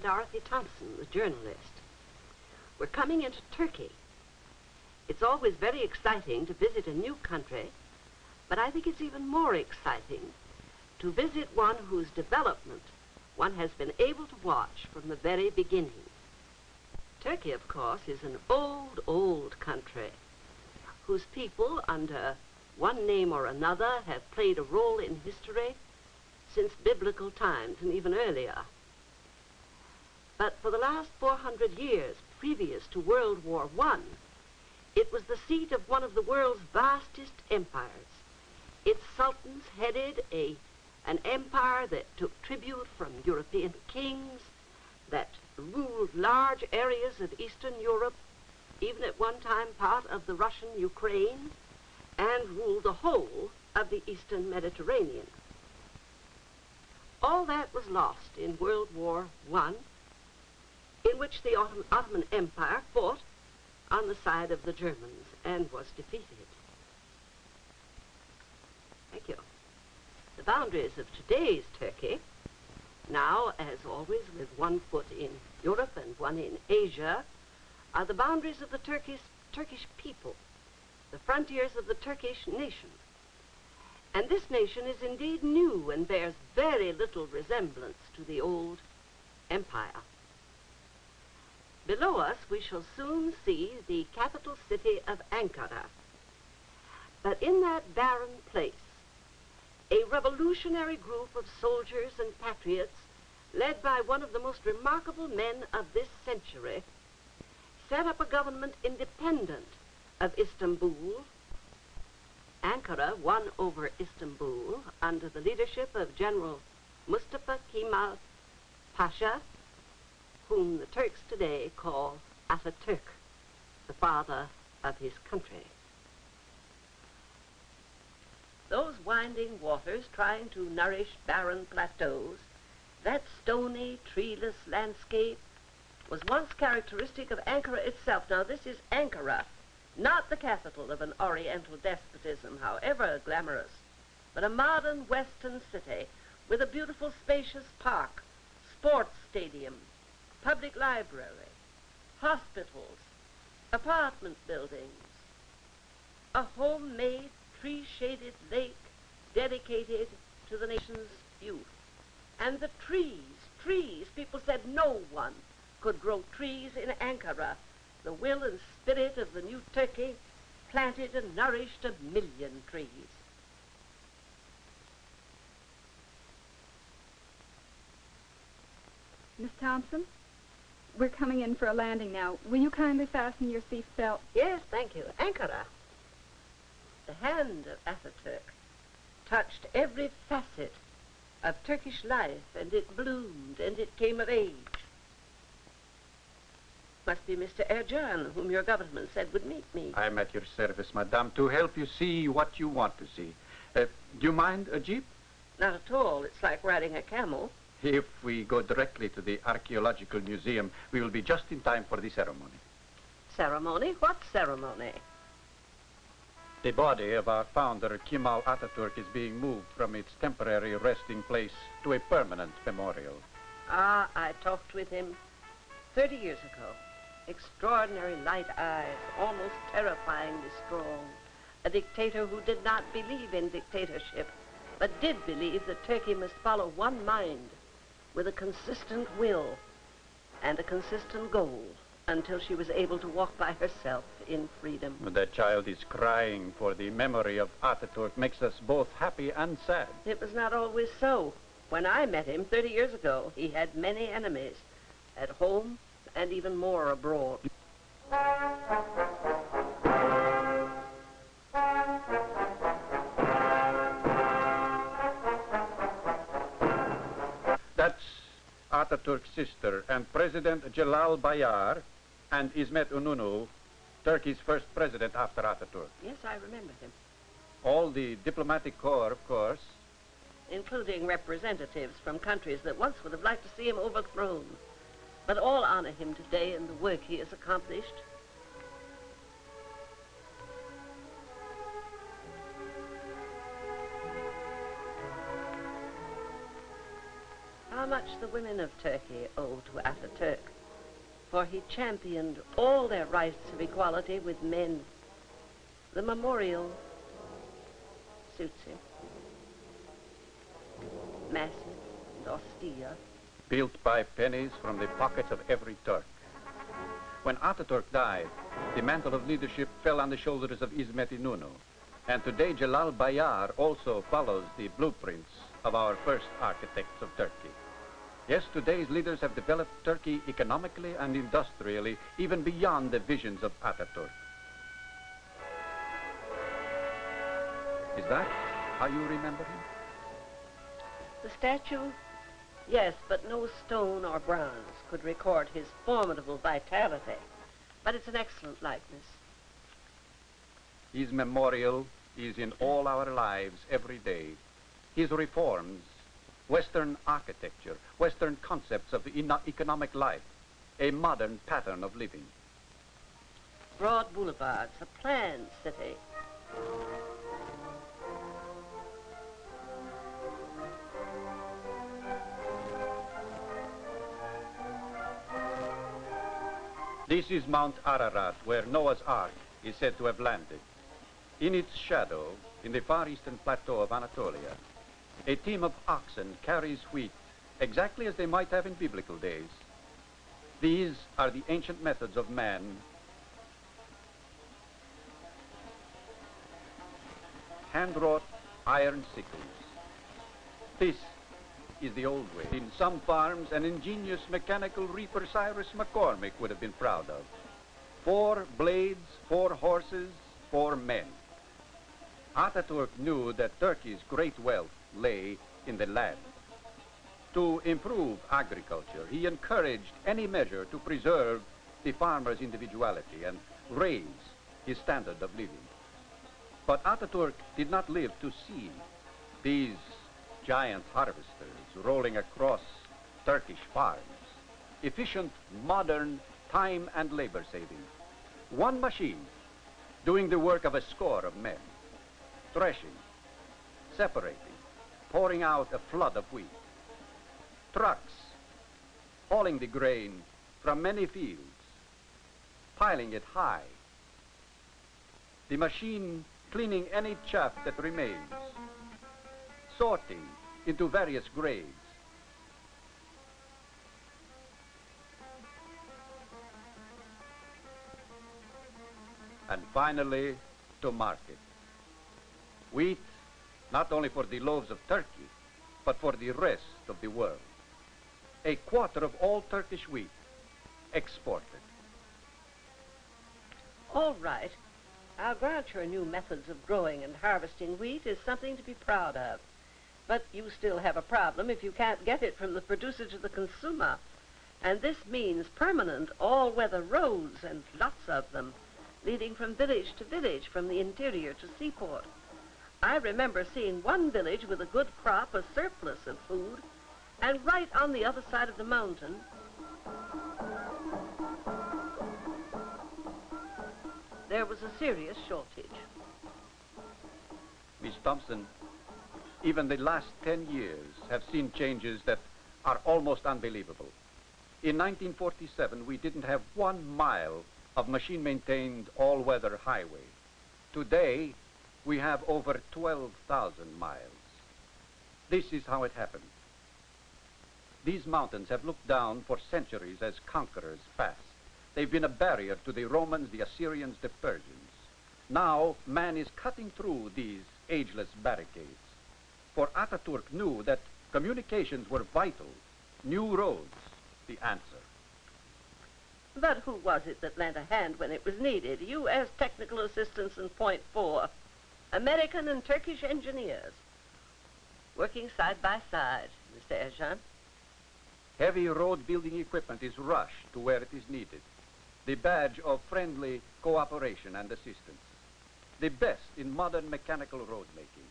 Dorothy Thompson, the journalist. We're coming into Turkey. It's always very exciting to visit a new country, but I think it's even more exciting to visit one whose development one has been able to watch from the very beginning. Turkey, of course, is an old, old country whose people, under one name or another, have played a role in history since biblical times and even earlier. But for the last 400 years, previous to World War I, it was the seat of one of the world's vastest empires. Its sultans headed an empire that took tribute from European kings, that ruled large areas of Eastern Europe, even at one time part of the Russian Ukraine, and ruled the whole of the Eastern Mediterranean. All that was lost in World War I, in which the Ottoman Empire fought on the side of the Germans and was defeated. Thank you. The boundaries of today's Turkey, now, as always, with one foot in Europe and one in Asia, are the boundaries of the Turkish people, the frontiers of the Turkish nation. And this nation is indeed new and bears very little resemblance to the old empire. Below us, we shall soon see the capital city of Ankara. But in that barren place, a revolutionary group of soldiers and patriots, led by one of the most remarkable men of this century, set up a government independent of Istanbul. Ankara won over Istanbul under the leadership of General Mustafa Kemal Pasha, whom the Turks today call Atatürk, the father of his country. Those winding waters trying to nourish barren plateaus, that stony, treeless landscape, was once characteristic of Ankara itself. Now, this is Ankara, not the capital of an oriental despotism, however glamorous, but a modern western city with a beautiful, spacious park, sports stadium, public library, hospitals, apartment buildings, a homemade tree-shaded lake dedicated to the nation's youth. And the trees, people said no one could grow trees in Ankara. The will and spirit of the new Turkey planted and nourished 1 million trees. Miss Thompson, we're coming in for a landing now. Will you kindly fasten your seat belt? Yes, thank you. Ankara. The hand of Atatürk touched every facet of Turkish life, and it bloomed, and it came of age. Must be Mr. Ercan, whom your government said would meet me. I'm at your service, madame, to help you see what you want to see. Do you mind a jeep? Not at all. It's like riding a camel. If we go directly to the Archaeological Museum, we will be just in time for the ceremony. Ceremony? What ceremony? The body of our founder, Kemal Atatürk, is being moved from its temporary resting place to a permanent memorial. Ah, I talked with him 30 years ago. Extraordinary light eyes, almost terrifyingly strong. A dictator who did not believe in dictatorship, but did believe that Turkey must follow one mind with a consistent will and a consistent goal until she was able to walk by herself in freedom. That child is crying for the memory of Atatürk. Makes us both happy and sad. It was not always so. When I met him 30 years ago, he had many enemies at home and even more abroad. That's Atatürk's sister and President Celal Bayar and İsmet İnönü, Turkey's first president after Atatürk. Yes, I remember him. All the diplomatic corps, of course. Including representatives from countries that once would have liked to see him overthrown. But all honor him today in the work he has accomplished. How how much the women of Turkey owe to Ataturk, for he championed all their rights of equality with men. The memorial suits him. Massive and austere. Built by pennies from the pockets of every Turk. When Ataturk died, the mantle of leadership fell on the shoulders of İsmet İnönü. And today Celal Bayar also follows the blueprints of our first architects of Turkey. Yes, today's leaders have developed Turkey economically and industrially, even beyond the visions of Ataturk. Is that how you remember him? The statue, yes, but no stone or bronze could record his formidable vitality. But it's an excellent likeness. His memorial is in all our lives every day. His reforms, Western architecture, Western concepts of economic life, a modern pattern of living. Broad boulevards, a planned city. This is Mount Ararat, where Noah's Ark is said to have landed. In its shadow, in the far eastern plateau of Anatolia, a team of oxen carries wheat exactly as they might have in biblical days. These are the ancient methods of man. Hand-wrought iron sickles. This is the old way. In some farms, an ingenious mechanical reaper Cyrus McCormick would have been proud of. 4 blades, 4 horses, 4 men. Ataturk knew that Turkey's great wealth lay in the land. To improve agriculture, he encouraged any measure to preserve the farmer's individuality and raise his standard of living. But Ataturk did not live to see these giant harvesters rolling across Turkish farms. Efficient, modern, time and labor saving. One machine doing the work of a score of men. Threshing, separating, pouring out a flood of wheat. Trucks hauling the grain from many fields, piling it high. The machine cleaning any chaff that remains, sorting into various grades. And finally, to market. Wheat, not only for the loaves of Turkey, but for the rest of the world. A quarter of all Turkish wheat exported. All right. I'll grant your new methods of growing and harvesting wheat is something to be proud of. But you still have a problem if you can't get it from the producer to the consumer. And this means permanent all-weather roads, and lots of them, leading from village to village, from the interior to seaport. I remember seeing one village with a good crop, a surplus of food, and right on the other side of the mountain, there was a serious shortage. Miss Thompson, even the last 10 years have seen changes that are almost unbelievable. In 1947, we didn't have 1 mile of machine-maintained all-weather highway. Today, we have over 12,000 miles. This is how it happened. These mountains have looked down for centuries as conquerors passed. They've been a barrier to the Romans, the Assyrians, the Persians. Now, man is cutting through these ageless barricades. For Ataturk knew that communications were vital. New roads, the answer. But who was it that lent a hand when it was needed? You as technical assistants in Point 4. American and Turkish engineers. Working side by side, Mr. Ercan. Heavy road building equipment is rushed to where it is needed. The badge of friendly cooperation and assistance. The best in modern mechanical road making.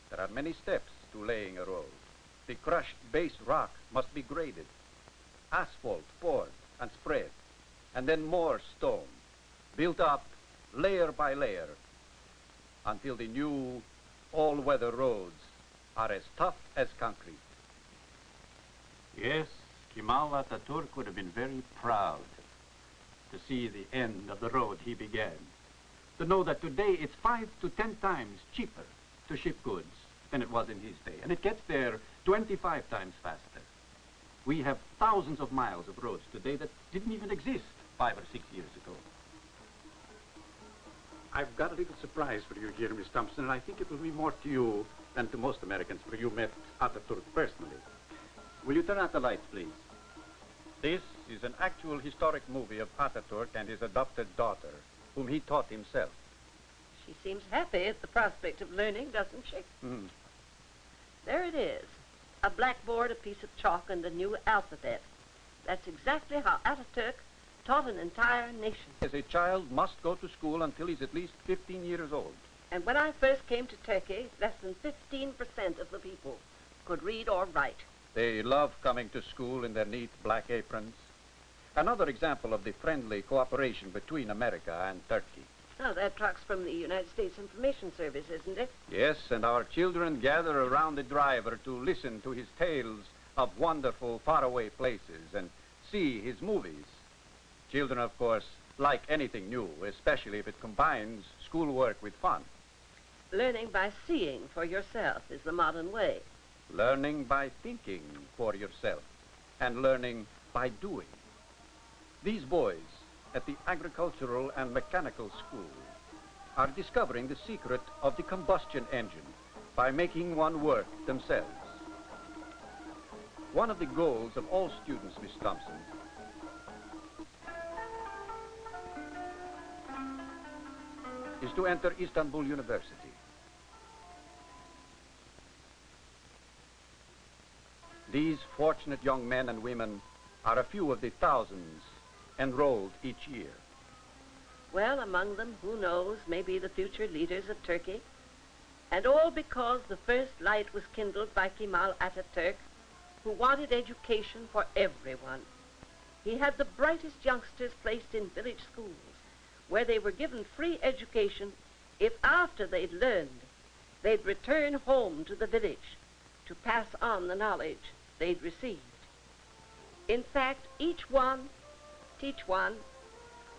There are many steps to laying a road. The crushed base rock must be graded. Asphalt poured and spread. And then more stone, built up layer by layer, until the new all-weather roads are as tough as concrete. Yes, Kemal Atatürk would have been very proud to see the end of the road he began. To know that today it's 5 to 10 times cheaper to ship goods than it was in his day. And it gets there 25 times faster. We have thousands of miles of roads today that didn't even exist 5 or 6 years ago. I've got a little surprise for you here, Miss Thompson, and I think it will be more to you than to most Americans, for you met Atatürk personally. Will you turn out the lights, please? This is an actual historic movie of Atatürk and his adopted daughter, whom he taught himself. She seems happy at the prospect of learning, doesn't she? Mm. There it is. A blackboard, a piece of chalk, and a new alphabet. That's exactly how Atatürk taught an entire nation. As a child must go to school until he's at least 15 years old. And when I first came to Turkey, less than 15% of the people could read or write. They love coming to school in their neat black aprons. Another example of the friendly cooperation between America and Turkey. Now, that truck's from the United States Information Service, isn't it? Yes, and our children gather around the driver to listen to his tales of wonderful faraway places and see his movies. Children, of course, like anything new, especially if it combines schoolwork with fun. Learning by seeing for yourself is the modern way. Learning by thinking for yourself, and learning by doing. These boys at the agricultural and mechanical school are discovering the secret of the combustion engine by making one work themselves. One of the goals of all students, Miss Thompson, is to enter Istanbul University. These fortunate young men and women are a few of the thousands enrolled each year. Well, among them, who knows, maybe the future leaders of Turkey. And all because the first light was kindled by Kemal Atatürk, who wanted education for everyone. He had the brightest youngsters placed in village schools, where they were given free education if after they'd learned, they'd return home to the village to pass on the knowledge they'd received. In fact, each one, teach one,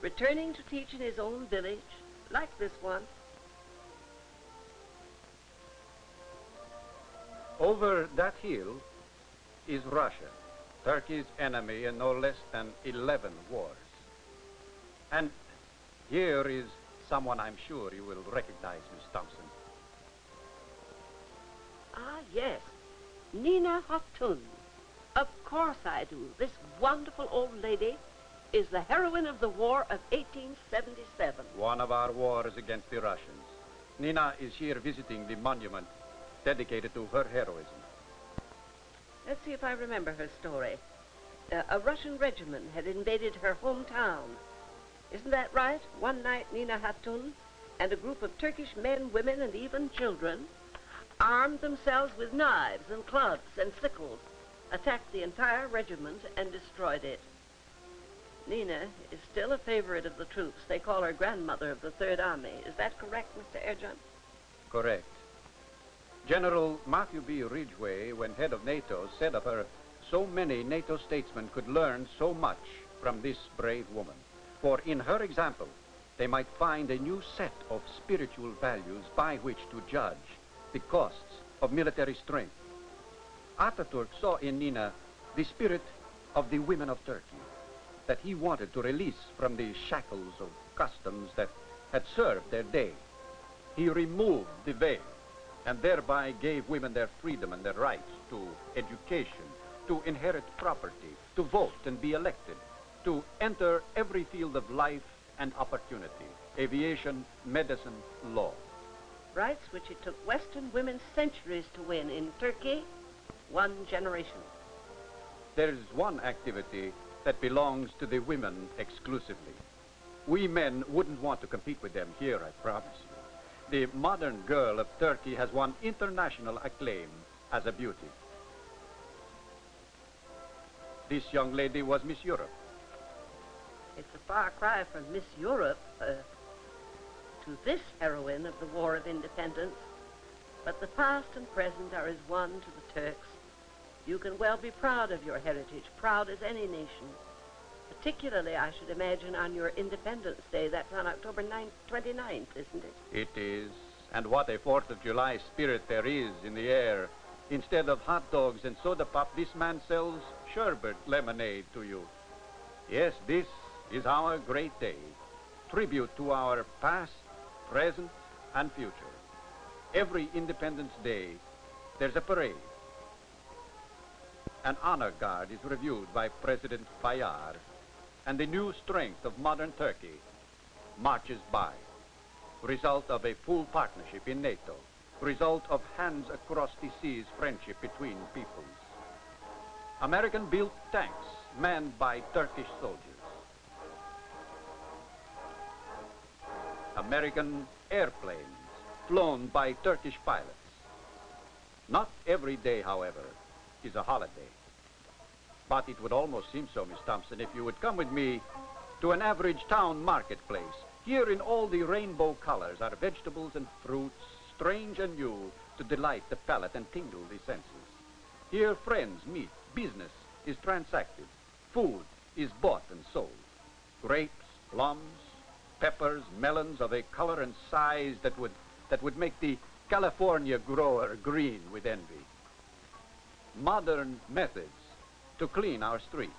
returning to teach in his own village, like this one. Over that hill is Russia, Turkey's enemy in no less than 11 wars. And here is someone I'm sure you will recognize, Miss Thompson. Ah, yes, Nina Hatun. Of course I do. This wonderful old lady is the heroine of the war of 1877. One of our wars against the Russians. Nina is here visiting the monument dedicated to her heroism. Let's see if I remember her story. A Russian regiment had invaded her hometown. Isn't that right? One night, Nina Hatun and a group of Turkish men, women, and even children armed themselves with knives and clubs and sickles, attacked the entire regiment, and destroyed it. Nina is still a favorite of the troops. They call her grandmother of the Third Army. Is that correct, Mr. Ercan? Correct. General Matthew B. Ridgway, when head of NATO, said of her, so many NATO statesmen could learn so much from this brave woman. For in her example, they might find a new set of spiritual values by which to judge the costs of military strength. Atatürk saw in Nina the spirit of the women of Turkey, that he wanted to release from the shackles of customs that had served their day. He removed the veil and thereby gave women their freedom and their rights to education, to inherit property, to vote and be elected, to enter every field of life and opportunity, aviation, medicine, law. Rights which it took Western women centuries to win. In Turkey, one generation. There is one activity that belongs to the women exclusively. We men wouldn't want to compete with them here, I promise you. The modern girl of Turkey has won international acclaim as a beauty. This young lady was Miss Europe. It's a far cry from Miss Europe to this heroine of the War of Independence. But the past and present are as one to the Turks. You can well be proud of your heritage, proud as any nation. Particularly, I should imagine, on your Independence Day. That's on October 29th, isn't it? It is. And what a 4th of July spirit there is in the air. Instead of hot dogs and soda pop, this man sells sherbet lemonade to you. Yes, this is our great day. Tribute to our past, present, and future. Every Independence Day, there's a parade. An honor guard is reviewed by President Bayar, and the new strength of modern Turkey marches by. Result of a full partnership in NATO. Result of hands across the seas friendship between peoples. American-built tanks manned by Turkish soldiers. American airplanes flown by Turkish pilots. Not every day, however, is a holiday. But it would almost seem so, Miss Thompson, if you would come with me to an average town marketplace. Here in all the rainbow colors are vegetables and fruits, strange and new, to delight the palate and tingle the senses. Here friends meet, business is transacted, food is bought and sold. Grapes, plums, peppers, melons of a color and size that would make the California grower green with envy. Modern methods to clean our streets.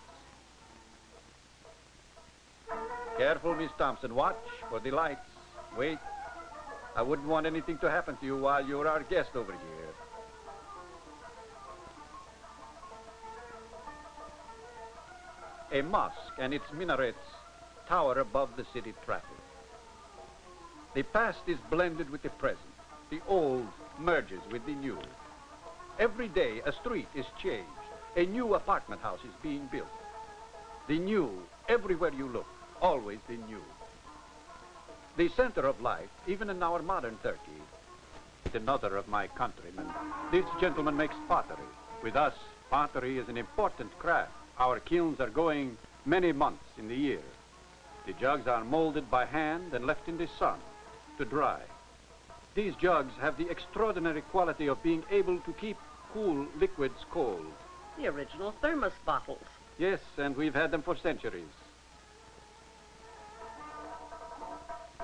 Careful, Miss Thompson. Watch for the lights. Wait. I wouldn't want anything to happen to you while you're our guest over here. A mosque and its minarets tower above the city traffic. The past is blended with the present. The old merges with the new. Every day a street is changed. A new apartment house is being built. The new, everywhere you look, always the new. The center of life, even in our modern Turkey, is another of my countrymen. This gentleman makes pottery. With us, pottery is an important craft. Our kilns are going many months in the year. The jugs are molded by hand and left in the sun to dry. These jugs have the extraordinary quality of being able to keep cool liquids cold. The original thermos bottles. Yes, and we've had them for centuries.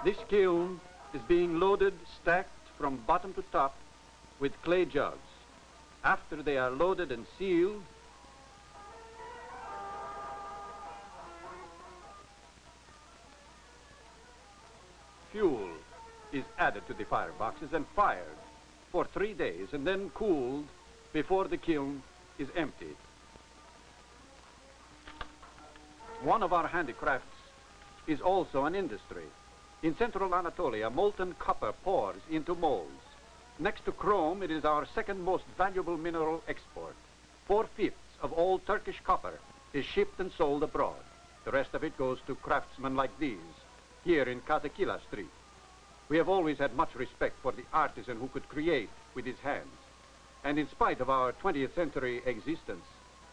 This kiln is being loaded, stacked from bottom to top with clay jugs. After they are loaded and sealed, fuel is added to the fireboxes and fired for 3 days and then cooled before the kiln is emptied. One of our handicrafts is also an industry. In central Anatolia, molten copper pours into molds. Next to chrome, it is our second most valuable mineral export. 4/5 of all Turkish copper is shipped and sold abroad. The rest of it goes to craftsmen like these, here in Kazakila Street. We have always had much respect for the artisan who could create with his hands. And in spite of our 20th century existence,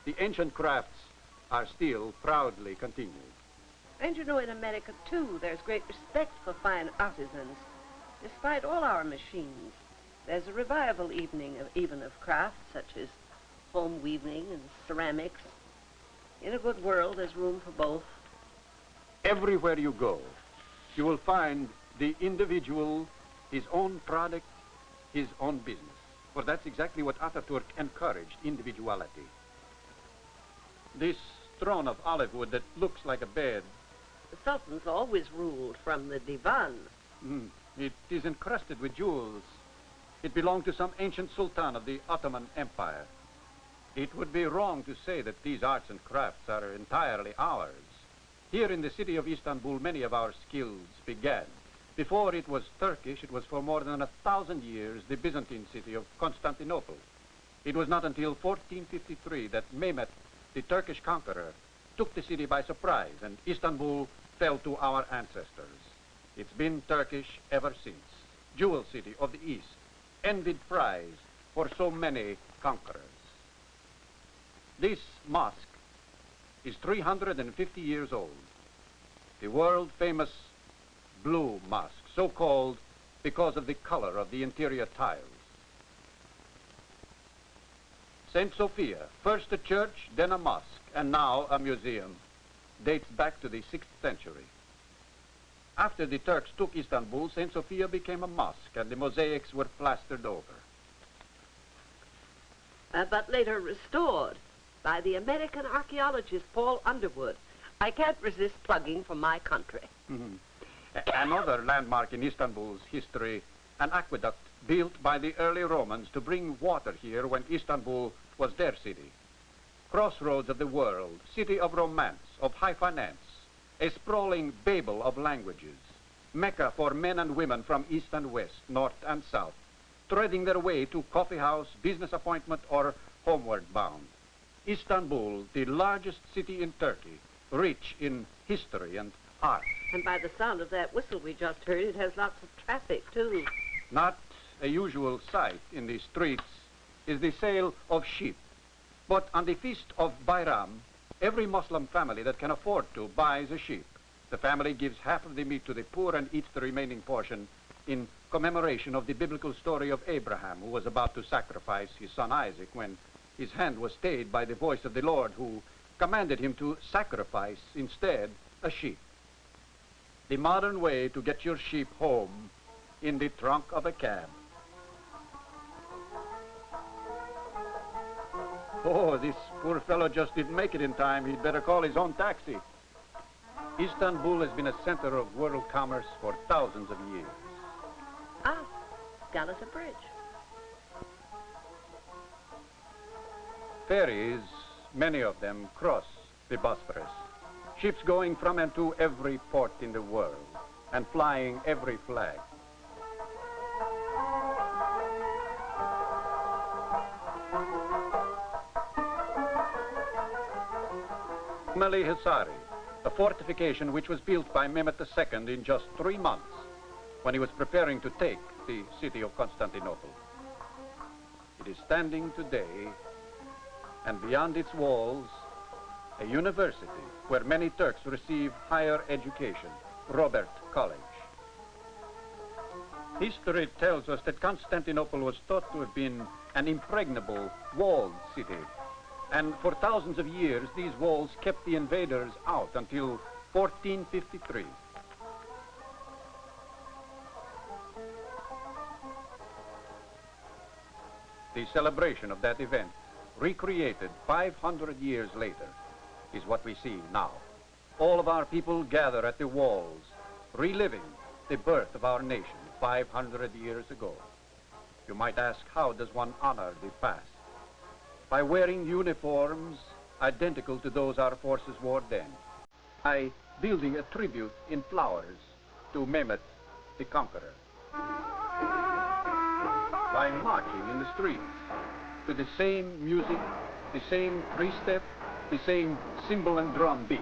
the ancient crafts are still proudly continued. And you know, in America, too, there's great respect for fine artisans. Despite all our machines, there's a revival even of crafts, such as home weaving and ceramics. In a good world, there's room for both. Everywhere you go, you will find the individual, his own product, his own business. For that's exactly what Atatürk encouraged, individuality. This throne of olive wood that looks like a bed. The Sultans always ruled from the divan. It is encrusted with jewels. It belonged to some ancient sultan of the Ottoman Empire. It would be wrong to say that these arts and crafts are entirely ours. Here in the city of Istanbul, many of our skills began. Before it was Turkish, it was for more than 1,000 years the Byzantine city of Constantinople. It was not until 1453 that Mehmet, the Turkish conqueror, took the city by surprise, and Istanbul fell to our ancestors. It's been Turkish ever since. Jewel city of the East, envied prize for so many conquerors. This mosque is 350 years old. The world-famous blue mosque, so called because of the color of the interior tiles. St. Sophia, first a church, then a mosque, and now a museum, dates back to the 6th century. After the Turks took Istanbul, St. Sophia became a mosque, and the mosaics were plastered over. But later restored by the American archaeologist Paul Underwood. I can't resist plugging for my country. Another landmark in Istanbul's history, an aqueduct built by the early Romans to bring water here when Istanbul was their city. Crossroads of the world, city of romance, of high finance, a sprawling Babel of languages, Mecca for men and women from east and west, north and south, threading their way to coffee house, business appointment, or homeward bound. Istanbul, the largest city in Turkey, rich in history and art. And by the sound of that whistle we just heard, it has lots of traffic, too. Not a usual sight in the streets is the sale of sheep. But on the feast of Bayram, every Muslim family that can afford to buys a sheep. The family gives half of the meat to the poor and eats the remaining portion in commemoration of the biblical story of Abraham, who was about to sacrifice his son Isaac when his hand was stayed by the voice of the Lord, who commanded him to sacrifice instead a sheep. The modern way to get your sheep home in the trunk of a cab. Oh, this poor fellow just didn't make it in time. He'd better call his own taxi. Istanbul has been a center of world commerce for thousands of years. Ah, Galata Bridge. Ferries, many of them, cross the Bosphorus. Ships going from and to every port in the world and flying every flag. Meli Hisari, a fortification which was built by Mehmet II in just 3 months when he was preparing to take the city of Constantinople. It is standing today, and beyond its walls, a university where many Turks receive higher education, Robert College. History tells us that Constantinople was thought to have been an impregnable, walled city. And for thousands of years, these walls kept the invaders out until 1453. The celebration of that event, recreated 500 years later, is what we see now. All of our people gather at the walls, reliving the birth of our nation 500 years ago. You might ask, how does one honor the past? By wearing uniforms identical to those our forces wore then. By building a tribute in flowers to Mehmet the Conqueror. By marching in the streets to the same music, the same three-step, the same cymbal and drum beat.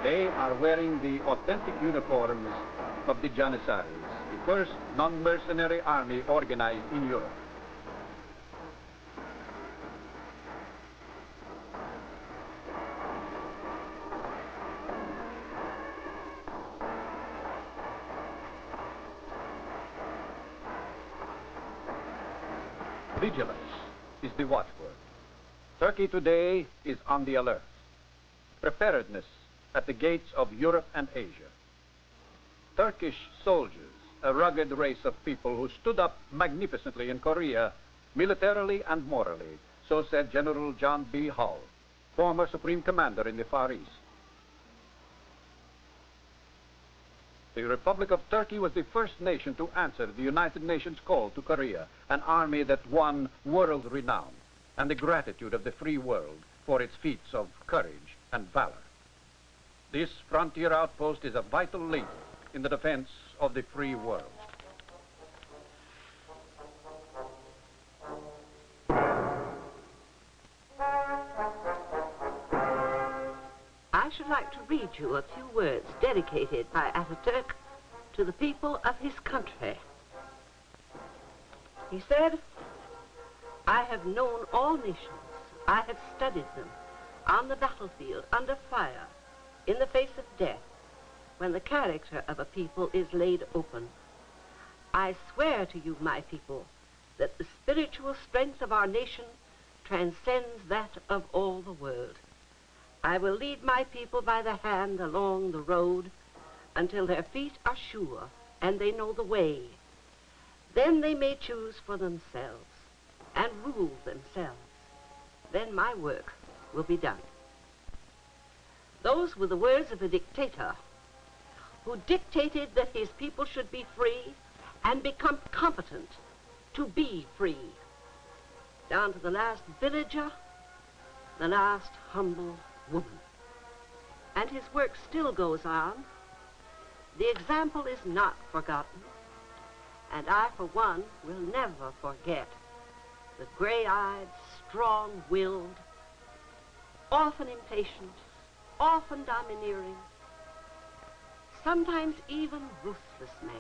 They are wearing the authentic uniforms of the Janissaries, the first non-mercenary army organized in Europe. Vigilance is the watchword. Turkey today is on the alert. Preparedness at the gates of Europe and Asia. Turkish soldiers, a rugged race of people who stood up magnificently in Korea, militarily and morally, so said General John B. Hull, former Supreme Commander in the Far East. The Republic of Turkey was the first nation to answer the United Nations call to Korea, an army that won world renown and the gratitude of the free world for its feats of courage and valor. This frontier outpost is a vital link in the defense of the free world. I should like to read you a few words dedicated by Ataturk to the people of his country. He said, "I have known all nations. I have studied them on the battlefield, under fire, in the face of death, when the character of a people is laid open. I swear to you, my people, that the spiritual strength of our nation transcends that of all the world. I will lead my people by the hand along the road until their feet are sure and they know the way. Then they may choose for themselves and rule themselves. Then my work will be done. Those were the words of a dictator who dictated that his people should be free and become competent to be free, down to the last villager, the last humble woman. And his work still goes on. The example is not forgotten, and I, for one, will never forget the gray-eyed, strong-willed, often impatient, often domineering, sometimes even ruthless man,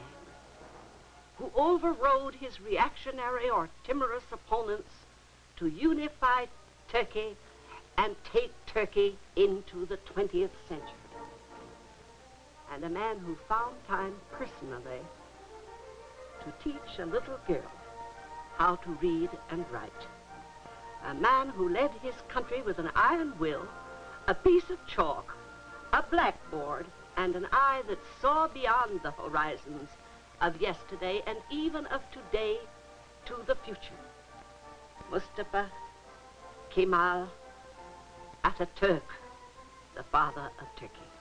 who overrode his reactionary or timorous opponents to unify Turkey and take Turkey into the 20th century. And a man who found time personally to teach a little girl how to read and write. A man who led his country with an iron will, a piece of chalk, a blackboard, and an eye that saw beyond the horizons of yesterday and even of today to the future. Mustafa Kemal Atatürk, the father of Turkey.